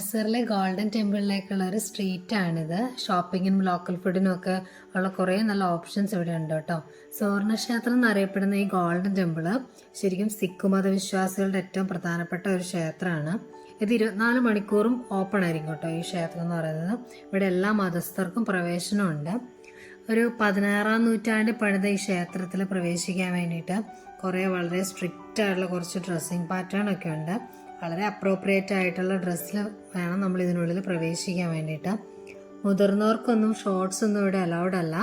ഹഡ്സറിലെ golden ടെമ്പിളിലേക്കുള്ള ഒരു സ്ട്രീറ്റാണിത്. ഷോപ്പിങ്ങിനും local ഫുഡിനും ഒക്കെ ഉള്ള കുറേ നല്ല ഓപ്ഷൻസ് ഇവിടെ ഉണ്ട് കേട്ടോ. സുവർണക്ഷേത്രം എന്നറിയപ്പെടുന്ന ഈ ഗോൾഡൻ ടെമ്പിള് ശരിക്കും സിഖ് മതവിശ്വാസികളുടെ ഏറ്റവും പ്രധാനപ്പെട്ട ഒരു ക്ഷേത്രമാണ്. ഇത് 24 മണിക്കൂറും ഓപ്പൺ ആയിരിക്കും കേട്ടോ ഈ ക്ഷേത്രം എന്ന് പറയുന്നത്. ഇവിടെ എല്ലാ മതസ്ഥർക്കും പ്രവേശനമുണ്ട്. ഒരു 16-ാം നൂറ്റാണ്ടിൽ പണിത ഈ ക്ഷേത്രത്തിൽ പ്രവേശിക്കാൻ വേണ്ടിയിട്ട് വളരെ സ്ട്രിക്റ്റ് ആയിട്ടുള്ള കുറച്ച് ഡ്രസ്സിങ് പാറ്റേൺ ഒക്കെ ഉണ്ട്. വളരെ അപ്രോപ്രിയേറ്റ് ആയിട്ടുള്ള ഡ്രസ്സിൽ വേണം നമ്മൾ ഇതിനുള്ളിൽ പ്രവേശിക്കാൻ വേണ്ടിയിട്ട്. മുതിർന്നവർക്കൊന്നും ഷോർട്സ് ഒന്നും ഇവിടെ അലൗഡ് അല്ല.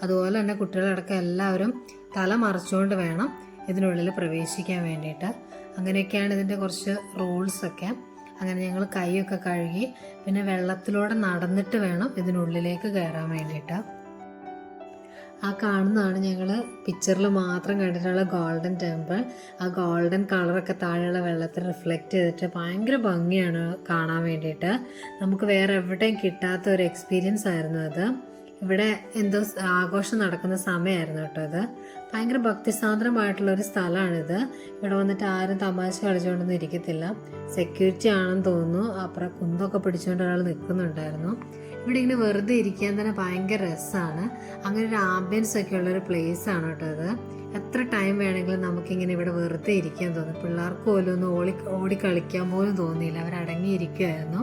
അതുപോലെ തന്നെ കുട്ടികളടക്കം എല്ലാവരും തല മറച്ചുകൊണ്ട് വേണം ഇതിനുള്ളിൽ പ്രവേശിക്കാൻ വേണ്ടിയിട്ട്. അങ്ങനെയൊക്കെയാണ് ഇതിൻ്റെ കുറച്ച് റൂൾസൊക്കെ. അങ്ങനെ ഞങ്ങൾ കൈയൊക്കെ കഴുകി പിന്നെ വെള്ളത്തിലൂടെ നടന്നിട്ട് വേണം ഇതിനുള്ളിലേക്ക് കയറാൻ വേണ്ടിയിട്ട്. ആ കാണുന്നതാണ് ഞങ്ങൾ പിക്ചറിൽ മാത്രം കണ്ടിട്ടുള്ള ഗോൾഡൻ ടെമ്പിൾ. ആ ഗോൾഡൻ കളറൊക്കെ താഴെയുള്ള വെള്ളത്തിൽ റിഫ്ലക്റ്റ് ചെയ്തിട്ട് ഭയങ്കര ഭംഗിയാണ് കാണാൻ വേണ്ടിയിട്ട്. നമുക്ക് വേറെ എവിടെയും കിട്ടാത്ത ഒരു എക്സ്പീരിയൻസ് ആയിരുന്നു അത്. ഇവിടെ എന്തോ ആഘോഷം നടക്കുന്ന സമയമായിരുന്നു കേട്ടോ അത്. ഭയങ്കര ഭക്തിസാന്ദ്രമായിട്ടുള്ള ഒരു സ്ഥലമാണിത്. ഇവിടെ വന്നിട്ട് ആരും തമാശ കളിച്ചുകൊണ്ടൊന്നും ഇരിക്കത്തില്ല. സെക്യൂരിറ്റി ആണെന്ന് തോന്നുന്നു. അപ്പുറം കുന്തൊക്കെ പിടിച്ചുകൊണ്ട് ഒരാൾ നിൽക്കുന്നുണ്ടായിരുന്നു. ഇവിടെ ഇങ്ങനെ വെറുതെ ഇരിക്കാൻ തന്നെ ഭയങ്കര രസമാണ്. അങ്ങനെ ഒരു ആംബിയൻസ് ഒക്കെ ഉള്ളൊരു പ്ലേസ് ആണ് കേട്ടോ അത്. എത്ര ടൈം വേണമെങ്കിലും നമുക്കിങ്ങനെ ഇവിടെ വെറുതെ ഇരിക്കാൻ തോന്നും. പിള്ളേർക്ക് പോലും ഒന്നും ഓടി കളിക്കാൻ പോലും തോന്നിയില്ല. അവരടങ്ങിയിരിക്കുമായിരുന്നു.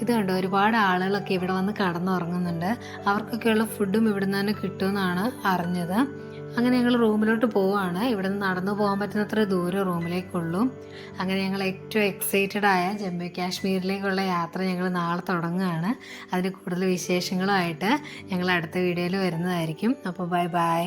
ഇത് കണ്ടോ, ഒരുപാട് ആളുകളൊക്കെ ഇവിടെ വന്ന് കടന്നുറങ്ങുന്നുണ്ട്. അവർക്കൊക്കെയുള്ള ഫുഡും ഇവിടെ നിന്ന് തന്നെ കിട്ടുമെന്നാണ് അറിഞ്ഞത്. അങ്ങനെ ഞങ്ങൾ റൂമിലോട്ട് പോവുകയാണ്. ഇവിടെ നിന്ന് നടന്നു പോകാൻ പറ്റുന്നത്ര ദൂരം റൂമിലേക്കുള്ളൂ. അങ്ങനെ ഞങ്ങൾ ഏറ്റവും എക്സൈറ്റഡ് ആയ ജമ്മു കാശ്മീരിലേക്കുള്ള യാത്ര ഞങ്ങൾ നാളെ തുടങ്ങുകയാണ്. അതിന് കൂടുതൽ വിശേഷങ്ങളുമായിട്ട് ഞങ്ങൾ അടുത്ത വീഡിയോയിൽ വരുന്നതായിരിക്കും. അപ്പോൾ ബൈ ബൈ.